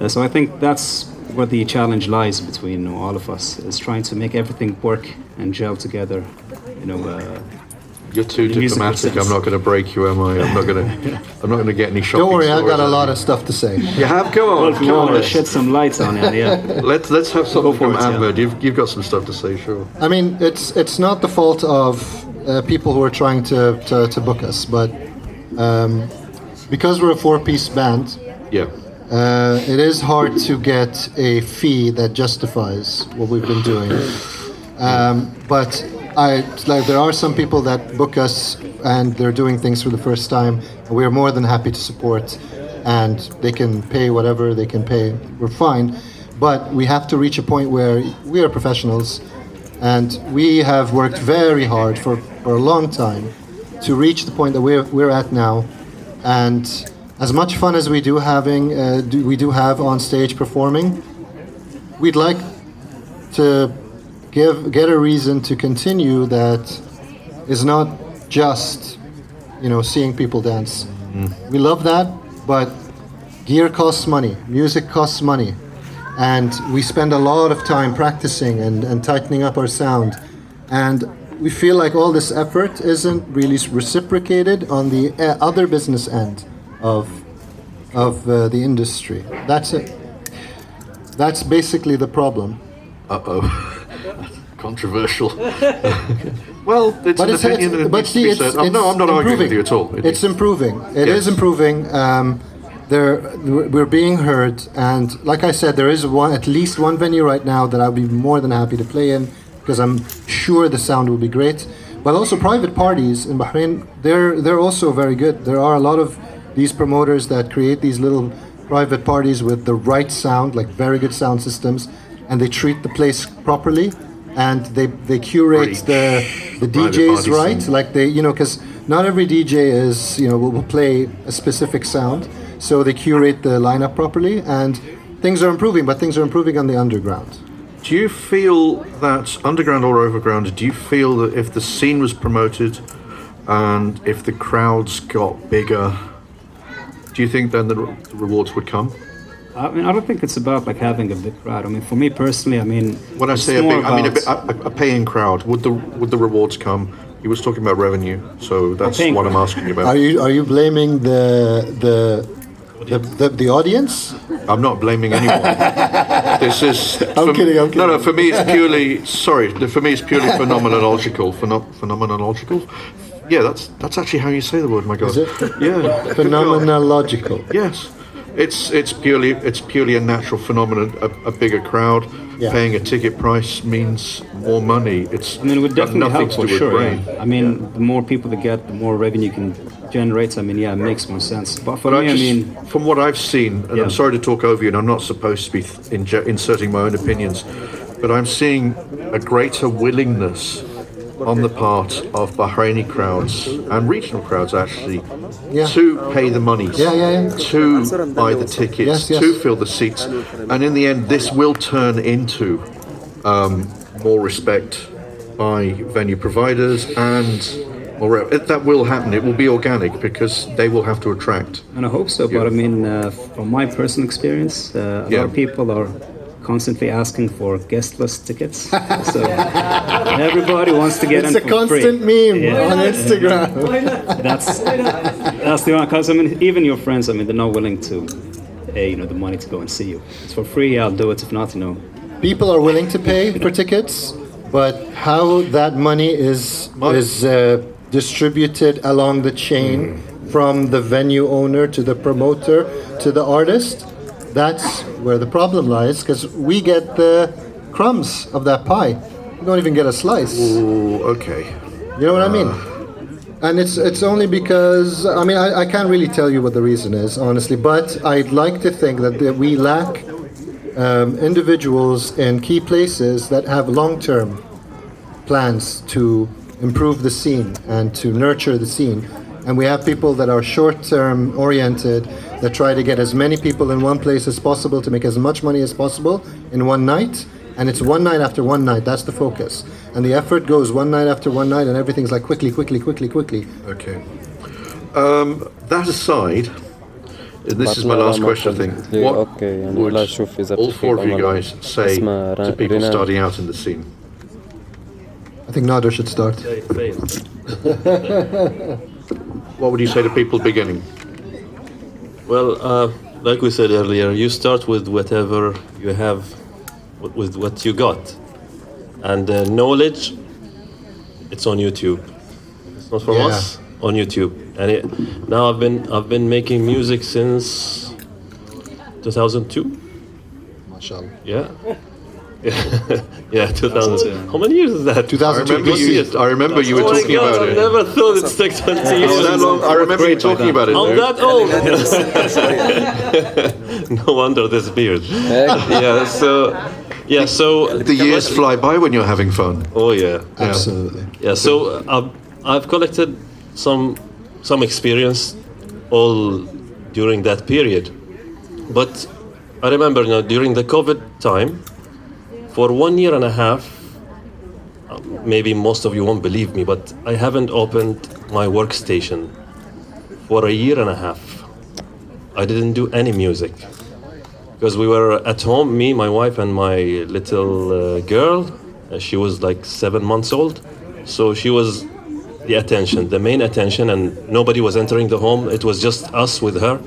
So I think that's where the challenge lies between all of us, is trying to make everything work and gel together, You're too in a musical diplomatic. sense. I'm not going to break you, am I? I'm not going to get any shocking Don't worry, I stories got a out lot of of stuff to say. you. You have? Go on. if you Come want on. to shed some lights on it, yeah. Let's have something for from it, yeah. Ahmed. You've got some stuff to say, sure. It's not the fault of people who are trying to book us, but because we're a four-piece band, Yeah. it is hard to get a fee that justifies what we've been doing. But there are some people that book us and they're doing things for the first time, and we're more than happy to support, and they can pay whatever they can pay. We're fine, but we have to reach a point where we are professionals, and we have worked very hard for a long time to reach the point that we're at now. And as much fun as we do have on stage performing, we'd like to get a reason to continue that is not just seeing people dance. We love that, but gear costs money, music costs money, and we spend a lot of time practicing and tightening up our sound, and we feel like all this effort isn't really reciprocated on the other business end of the industry. That's it. That's basically the problem. Controversial. Well, it's But an it's, opinion that but needs to see, be it's, said. it's No, I'm not arguing with improving. you at all. It's improving. It is Yes. improving. We're being heard, and like I said, there is at least one venue right now that I'll be more than happy to play in, because I'm sure the sound will be great. But also private parties in Bahrain, they're also very good. There are a lot of these promoters that create these little private parties with the right sound, like very good sound systems, and they treat the place properly, and they curate the Private DJs party right, scene. like because not every DJ is will play a specific sound, so they curate the lineup properly, and things are improving. But things are improving on the underground. Do you feel that, underground or overground, do you feel that if the scene was promoted and if the crowds got bigger, do you think then the rewards would come? I don't think it's about having a big crowd. For me personally, When I it's say a more big, I mean about- a paying crowd. Would the rewards come? He was talking about revenue, so that's paying what I'm crowd. asking about. Are you blaming the audience? I'm not blaming anyone. This is. I'm kidding. No. For me, it's purely. Sorry. For me, it's purely phenomenological. Phenomenological. Yeah, that's actually how you say the word. My God. Is it? Yeah. Phenomenological. Yes. It's purely a natural phenomenon. A bigger crowd. Yeah. paying a ticket price means more money. It's I mean, it would got definitely nothing help to for do with sure. brain. Yeah. I mean, the more people that get, the more revenue you can generate. I mean, yeah, it makes more sense. But for But me, I just, mean, from what I've seen, and Yeah. I'm sorry to talk over you, and I'm not supposed to be inserting my own opinions, but I'm seeing a greater willingness on the part of Bahraini crowds and regional crowds actually Yeah. to pay the monies, Yeah. to buy the tickets, Yes. to fill the seats, and in the end, this will turn into more respect by venue providers and that will happen. It will be organic because they will have to attract. and I hope so. But I mean, from my personal experience, a lot of people are constantly asking for guest list tickets. So everybody wants to get It's in a for constant free. meme on Instagram. That's the one. Because I mean, even your friends, I mean, they're not willing to pay, the money to go and see you. It's for free. I'll do it. If not, People are willing to pay for tickets, but how that money is distributed along the chain from the venue owner to the promoter to the artist, that's where the problem lies, because we get the crumbs of that pie. We don't even get a slice. Ooh, okay. You know what I mean? And it's only because, I mean, I can't really tell you what the reason is, honestly, but I'd like to think that we lack individuals in key places that have long-term plans to improve the scene and to nurture the scene. And we have people that are short-term oriented, that try to get as many people in one place as possible to make as much money as possible in one night. And it's one night after one night, that's the focus. And the effort goes one night after one night, and everything's like quickly. Okay. That aside, this is my last question, I think. What would all four of you guys say to people starting out in the scene? I think Nader should start. What would you say to people beginning? Well, like we said earlier, you start with whatever you have, with what you got, and knowledge. It's on YouTube. It's not from us. On YouTube, and now I've been making music since 2002. MashaAllah. Yeah. Yeah, 2000. How many years is that? 2002. I remember you were talking God, about I it. never thought it's like 20 years. That long? I remember you talking about it. I'm though. that old. No wonder this beard. So The years fly by when you're having fun. Oh yeah. Absolutely. Yeah, so I've collected some experience all during that period. But I remember during the COVID time, for 1 year and a half, maybe most of you won't believe me, but I haven't opened my workstation for a year and a half. I didn't do any music. Because we were at home, me, my wife, and my little girl. She was like 7 months old. So she was the main attention, and nobody was entering the home. It was just us with her.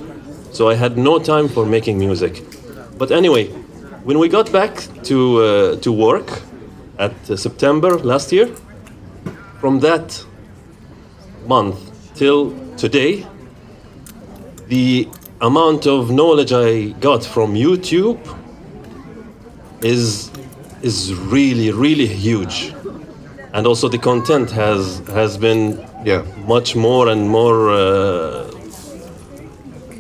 So I had no time for making music. But anyway, when we got back to work at September last year, from that month till today, the amount of knowledge I got from YouTube is really huge, and also the content has been much more and more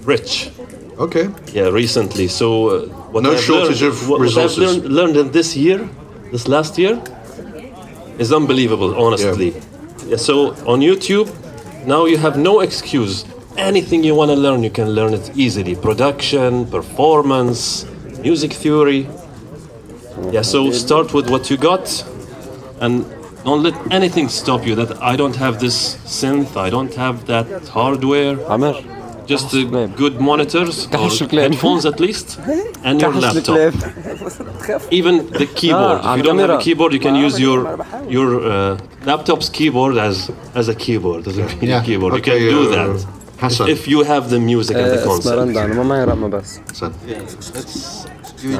rich. Okay. Yeah, recently. So No shortage of resources. What I've learned in this last year, is unbelievable, honestly. Yeah, so on YouTube, now you have no excuse. Anything you want to learn, you can learn it easily. Production, performance, music theory. Yeah, so start with what you got, and don't let anything stop you. That I don't have this synth, I don't have that hardware. Just good monitors or headphones at least, and your laptop. Even the keyboard. If you don't have a keyboard, you can use your laptop's keyboard as a keyboard, as a MIDI keyboard. You can do that. Hassan. If you have the music and the concept. Hassan. You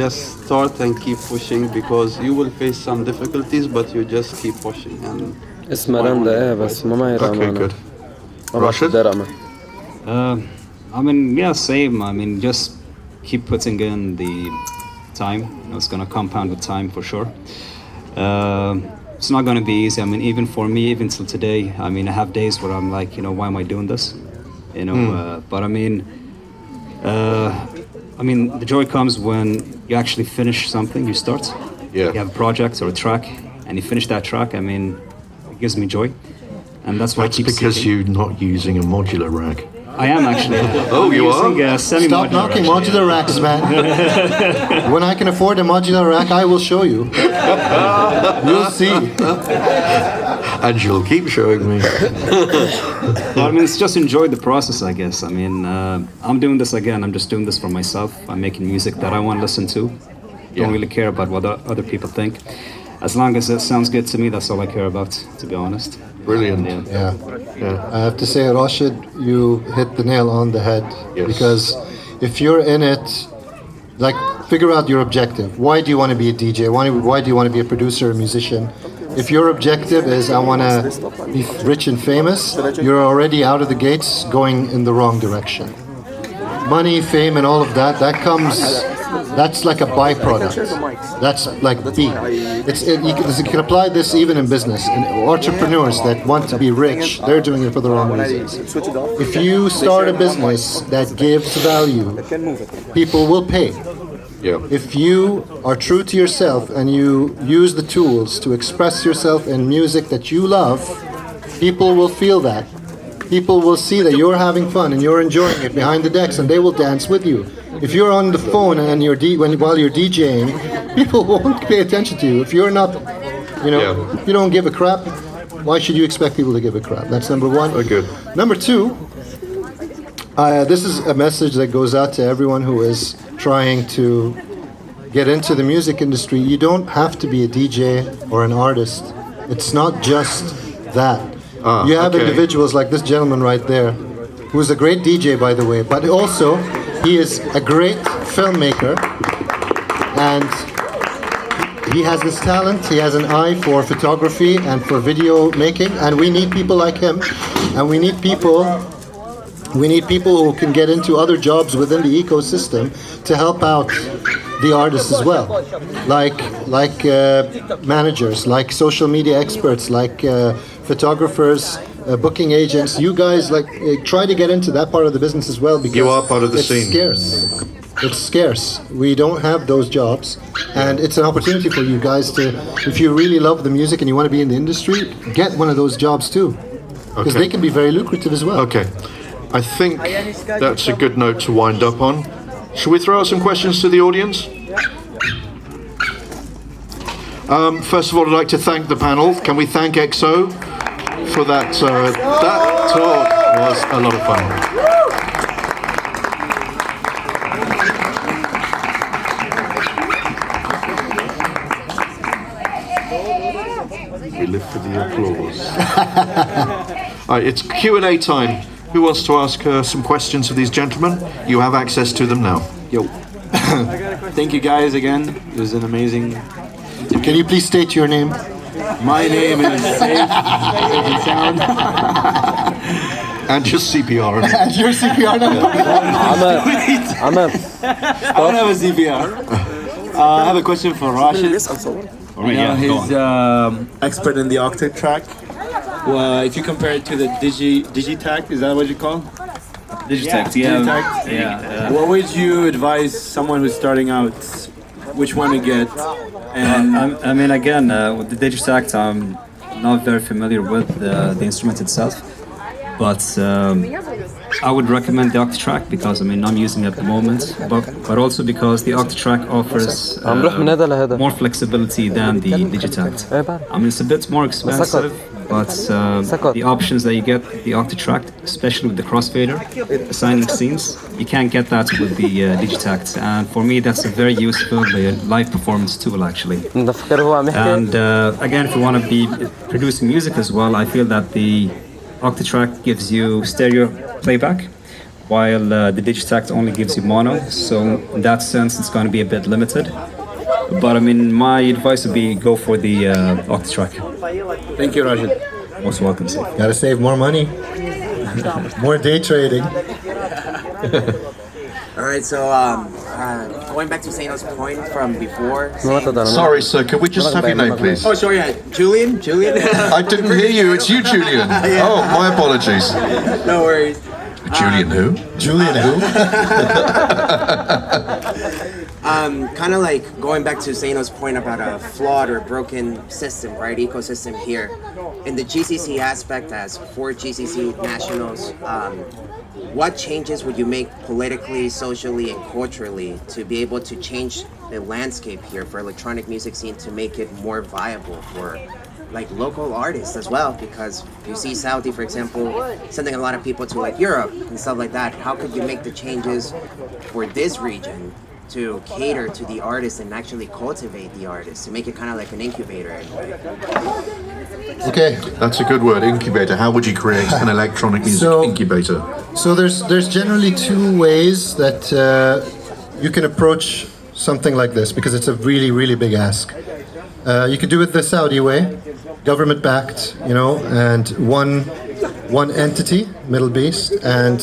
just start and keep pushing, because you will face some difficulties, but you just keep pushing. And اسمه رندا بس ما معي Okay, رامانا good. ما بعرف Rashid? درامة I mean, yeah, same. I mean, just keep putting in time. You know, it's going to compound with time for sure. It's not going to be easy. I mean, even for me, even till today, I mean, I have days where I'm like, you know, why am I doing this? You know, but I mean, the joy comes when you actually finish something you start. Yeah. You have a project or a track, and you finish that track. I mean, it gives me joy, and that's why I That's keep because seeking. you're not using a modular rack. I am actually. Oh, I'm you are? using a semi-modular, Stop knocking actually, modular racks, man. When I can afford a modular rack, I will show you. You'll see. And you'll keep showing me. But, I mean, it's just enjoy the process, I guess. I mean, I'm doing this again. I'm just doing this for myself. I'm making music that I want to listen to. Don't really care about what other people think. As long as it sounds good to me, that's all I care about, to be honest. Brilliant. Yeah. I have to say, Rashid, you hit the nail on the head. Yes. Because if you're in it, like, figure out your objective. Why do you want to be a DJ? Why do you want to be a producer, a musician? If your objective is, I want to be rich and famous, you're already out of the gates going in the wrong direction. Money, fame, and all of that, that's like a byproduct. That's like B. You can apply this even in business. And entrepreneurs that want to be rich, they're doing it for the wrong reasons. If you start a business that gives value, people will pay. Yeah. If you are true to yourself and you use the tools to express yourself in music that you love, people will feel that. People will see that you're having fun and you're enjoying it behind the decks, and they will dance with you. If you're on the phone and while you're DJing, people won't pay attention to you. If you're not, if you don't give a crap, why should you expect people to give a crap? That's number one. Very good. Number two, this is a message that goes out to everyone who is trying to get into the music industry. You don't have to be a DJ or an artist. It's not just that. You have individuals like this gentleman right there, who's a great DJ, by the way, but also he is a great filmmaker, and he has this talent. He has an eye for photography and for video making, and we need people like him, and we need people who can get into other jobs within the ecosystem to help out the artists as well, like managers, like social media experts, like photographers, booking agents. You guys try to get into that part of the business as well, because You are part of the scene. Scarce. It's scarce. We don't have those jobs, and it's an opportunity for you guys to, if you really love the music and you want to be in the industry, get one of those jobs too, because they can be very lucrative as well. Okay. I think that's a good note to wind up on. Should we throw out some questions to the audience? First of all, I'd like to thank the panel. Can we thank EXO for that? That talk was a lot of fun. We live for the applause. All right, it's Q&A time. Who wants to ask some questions of these gentlemen? You have access to them now. Yo. Thank you guys again. It was an amazing. Can you please state your name? My name is Safe and Sound. And just CPR. And your CPR number? I don't have a CPR. I have a question for Rashid. He's expert in the octave track. Well, if you compare it to the Digitact, is that what you call? Digitact, yeah. Digitact. What would you advise someone who's starting out? Which one to get? And I mean, again, with the Digitact, I'm not very familiar with the instrument itself, but I would recommend the Octatrack because I'm using it at the moment, but also because the Octatrack offers more flexibility than the Digitact. It's a bit more expensive, but the options that you get with the Octatrack, especially with the crossfader, assigning scenes, you can't get that with the Digitact. And for me, that's a very useful live performance tool, actually. And again, if you want to be producing music as well, I feel that the Octatrack gives you stereo playback, while the Digitact only gives you mono. So in that sense, it's going to be a bit limited. But my advice would be go for the Octatrack. thank you, Rashid. Most welcome. Gotta save more money. More day trading. All right, so going back to Zaino's point from before. Sorry, sir, could we just have your name, please? Oh, sure, yeah. Julian? I didn't hear you. It's you, Julian. Yeah. Oh, my apologies. No worries. Julian who? Julian who? Kind of like going back to Zaino's point about a flawed or broken system, right? Ecosystem here. In the GCC aspect, as for GCC nationals, what changes would you make politically, socially, and culturally to be able to change the landscape here for electronic music scene to make it more viable for like local artists as well? Because you see Saudi, for example, sending a lot of people to like Europe and stuff like that. How could you make the changes for this region to cater to the artists and actually cultivate the artists, to make it kind of like an incubator in a way? Okay, that's a good word, incubator. How would you create an electronic music incubator? So there's generally two ways that you can approach something like this, because it's a really, really big ask. You could do it the Saudi way, government backed, and one entity, Middle Beast, and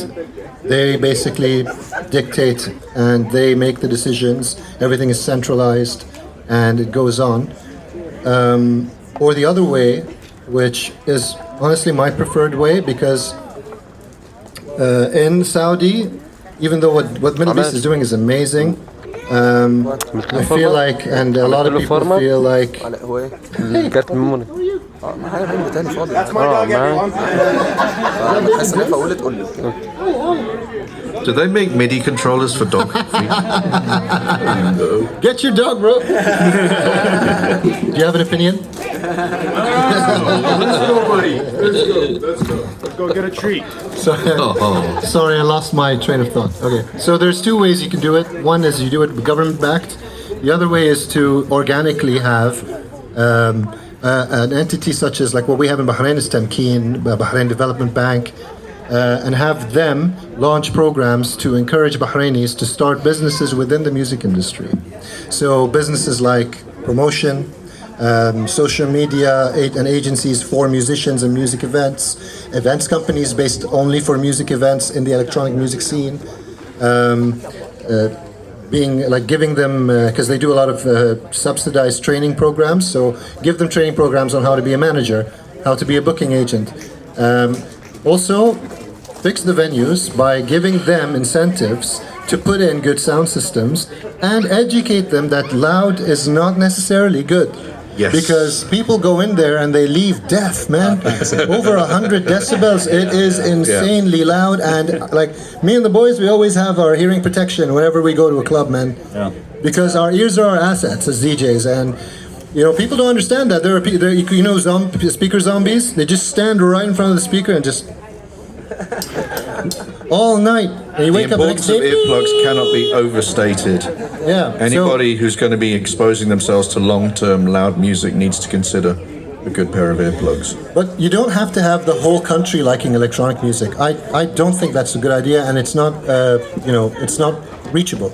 they basically dictate and they make the decisions. Everything is centralized and it goes on. Or the other way, which is honestly my preferred way, because in Saudi, even though what Middle East is doing is amazing, I feel like, and a lot of people feel like, That's my dog, everyone. Do they make MIDI controllers for dog feet? Get your dog, bro. Do you have an opinion? Let's go, buddy. Let's go. Let's go get a treat. Sorry, I lost my train of thought. Okay, so there's two ways you can do it. One is you do it government backed. The other way is to organically have an entity such as like what we have in Bahrain is Tamkeen, Bahrain Development Bank, and have them launch programs to encourage Bahrainis to start businesses within the music industry. So businesses like promotion, social media and agencies for musicians and music events companies based only for music events in the electronic music scene, giving them, because they do a lot of subsidized training programs, so give them training programs on how to be a manager, how to be a booking agent. Also, fix the venues by giving them incentives to put in good sound systems and educate them that loud is not necessarily good. Yes. Because people go in there and they leave deaf, man. Over 100 decibels. It is insanely loud. And like me and the boys, we always have our hearing protection whenever we go to a club, man. Yeah. Because our ears are our assets as DJs. And people don't understand that. There are speaker zombies. They just stand right in front of the speaker and just all night. And you wake up and the importance of earplugs cannot be overstated. Yeah. Anybody who's going to be exposing themselves to long-term loud music needs to consider a good pair of earplugs. But you don't have to have the whole country liking electronic music. I don't think that's a good idea, and it's not it's not reachable.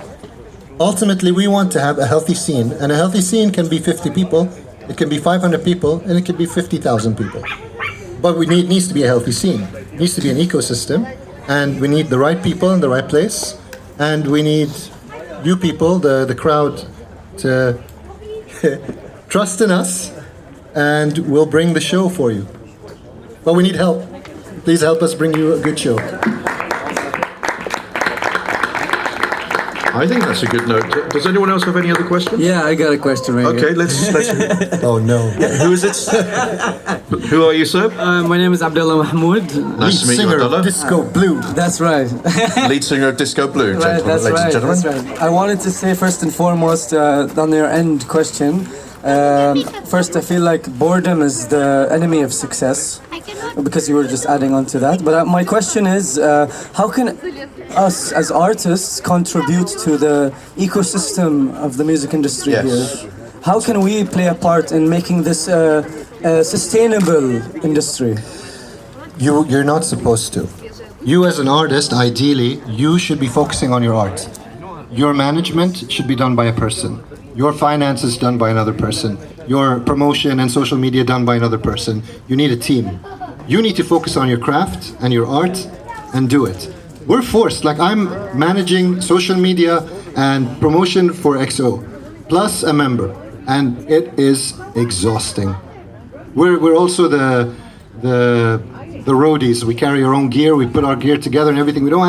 Ultimately, we want to have a healthy scene, and a healthy scene can be 50 people, it can be 500 people, and it can be 50,000 people. But we needs to be a healthy scene. It needs to be an ecosystem, and we need the right people in the right place, and we need you people, the crowd, to trust in us, and we'll bring the show for you. But we need help. Please help us bring you a good show. I think that's a good note. Does anyone else have any other questions? Yeah, I got a question right Okay, here. let's. Oh no. Who is it? Who are you, sir? My name is Abdullah Mahmoud. Nice to meet you, Singer Abdullah. of Disco Blue. That's right. Lead singer of Disco Blue, Right, gentlemen, that's ladies right, and gentlemen. that's right. I wanted to say first and foremost on your end question. First, I feel like boredom is the enemy of success, because you were just adding on to that. But my question is, how can us as artists contribute to the ecosystem of the music industry here? How can we play a part in making this a sustainable industry? You're not supposed to. You as an artist, ideally, you should be focusing on your art. Your management should be done by a person. Your finances done by another person. Your promotion and social media done by another person. You need a team. You need to focus on your craft and your art and do it. we're forced. Like I'm managing social media and promotion for XO, plus a member, and it is exhausting. We're also the roadies. We carry our own gear. We put our gear together and everything. We don't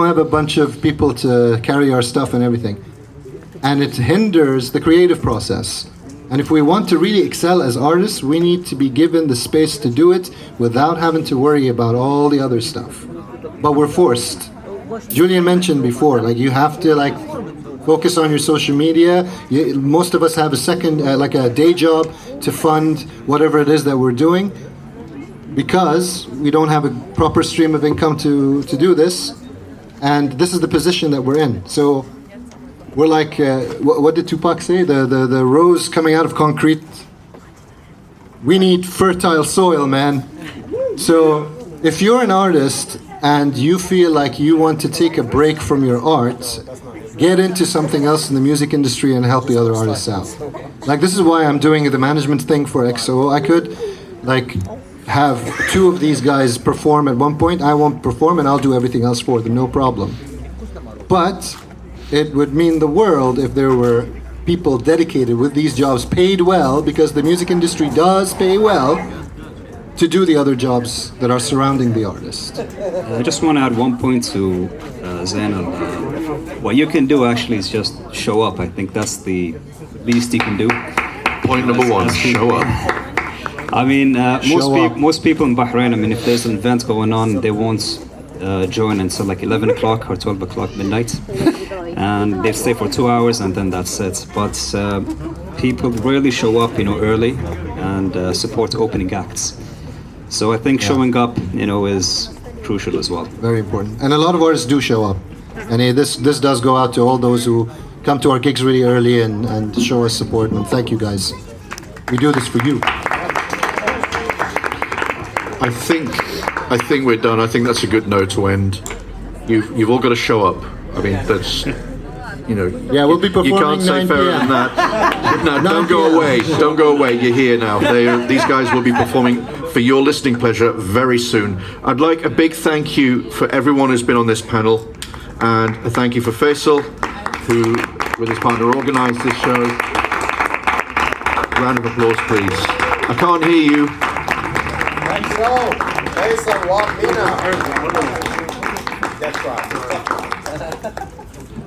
have a bunch of people to carry our stuff and everything, and it hinders the creative process. And if we want to really excel as artists, we need to be given the space to do it without having to worry about all the other stuff. But we're forced. Julian mentioned before, like you have to like focus on your social media. Most of us have a second, like a day job to fund whatever it is that we're doing, because we don't have a proper stream of income to do this. And this is the position that we're in. So we're like, what did Tupac say? The rose coming out of concrete. We need fertile soil, man. So if you're an artist and you feel like you want to take a break from your art, get into something else in the music industry and help the other artists out. Like this is why I'm doing the management thing for XO. I could like have two of these guys perform at one point. I won't perform and I'll do everything else for them, no problem. But it would mean the world if there were people dedicated with these jobs, paid well, because the music industry does pay well, to do the other jobs that are surrounding the artist. I just want to add one point to Zainal. What you can do actually is just show up. I think that's the least you can do. Point number one, show up. I mean, most people in Bahrain, I mean, if there's an event going on, they won't join until like 11 o'clock or 12 o'clock midnight. And they stay for 2 hours and then that's it. But people rarely show up, early and support opening acts. So I think showing up, is crucial as well. Very important. And a lot of artists do show up. And this does go out to all those who come to our gigs really early and show us support. And thank you guys. We do this for you. I think we're done. I think that's a good note to end. You've all got to show up. I mean, that's, Yeah, we'll be performing. You can't say 9 fairer p.m. than that. No, don't go away. Don't go away. You're here now. These guys will be performing for your listening pleasure very soon. I'd like a big thank you for everyone who's been on this panel, and a thank you for Faisal, who, with his partner, organised this show. Round of applause, please. I can't hear you. Faisal, WAV MENA. That's right.